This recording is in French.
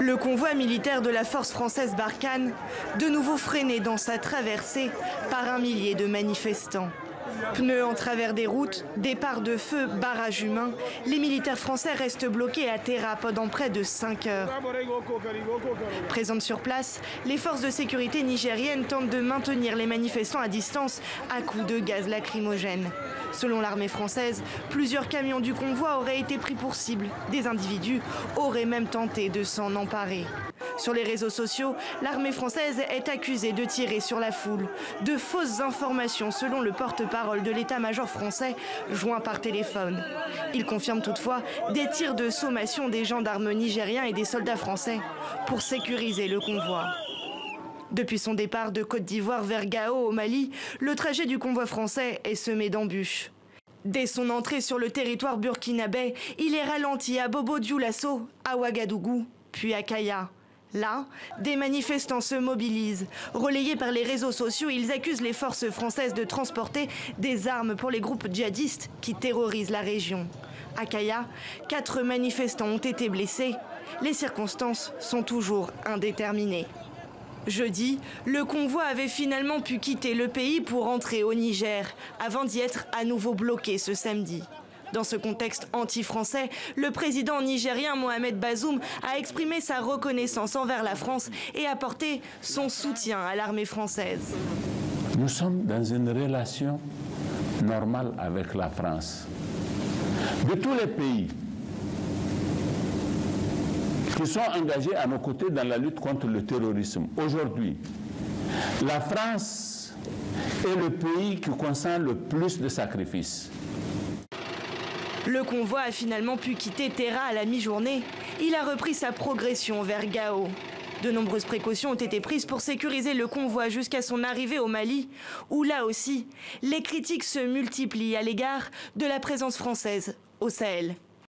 Le convoi militaire de la force française Barkhane, de nouveau freiné dans sa traversée par un millier de manifestants. Pneus en travers des routes, départs de feu, barrages humains, les militaires français restent bloqués à Terra pendant près de 5 heures. Présentes sur place, les forces de sécurité nigériennes tentent de maintenir les manifestants à distance à coups de gaz lacrymogène. Selon l'armée française, plusieurs camions du convoi auraient été pris pour cible. Des individus auraient même tenté de s'en emparer. Sur les réseaux sociaux, l'armée française est accusée de tirer sur la foule. De fausses informations selon le porte-parole de l'état-major français, joint par téléphone. Il confirme toutefois des tirs de sommation des gendarmes nigériens et des soldats français pour sécuriser le convoi. Depuis son départ de Côte d'Ivoire vers Gao au Mali, le trajet du convoi français est semé d'embûches. Dès son entrée sur le territoire burkinabé, il est ralenti à Bobo-Dioulasso, à Ouagadougou, puis à Kaya. Là, des manifestants se mobilisent. Relayés par les réseaux sociaux, ils accusent les forces françaises de transporter des armes pour les groupes djihadistes qui terrorisent la région. À Kaya, 4 manifestants ont été blessés. Les circonstances sont toujours indéterminées. Jeudi, le convoi avait finalement pu quitter le pays pour entrer au Niger, avant d'y être à nouveau bloqué ce samedi. Dans ce contexte anti-français, le président nigérien Mohamed Bazoum a exprimé sa reconnaissance envers la France et apporté son soutien à l'armée française. Nous sommes dans une relation normale avec la France. De tous les pays qui sont engagés à nos côtés dans la lutte contre le terrorisme, aujourd'hui, la France est le pays qui consent le plus de sacrifices. Le convoi a finalement pu quitter Terra à la mi-journée. Il a repris sa progression vers Gao. De nombreuses précautions ont été prises pour sécuriser le convoi jusqu'à son arrivée au Mali, où là aussi, les critiques se multiplient à l'égard de la présence française au Sahel.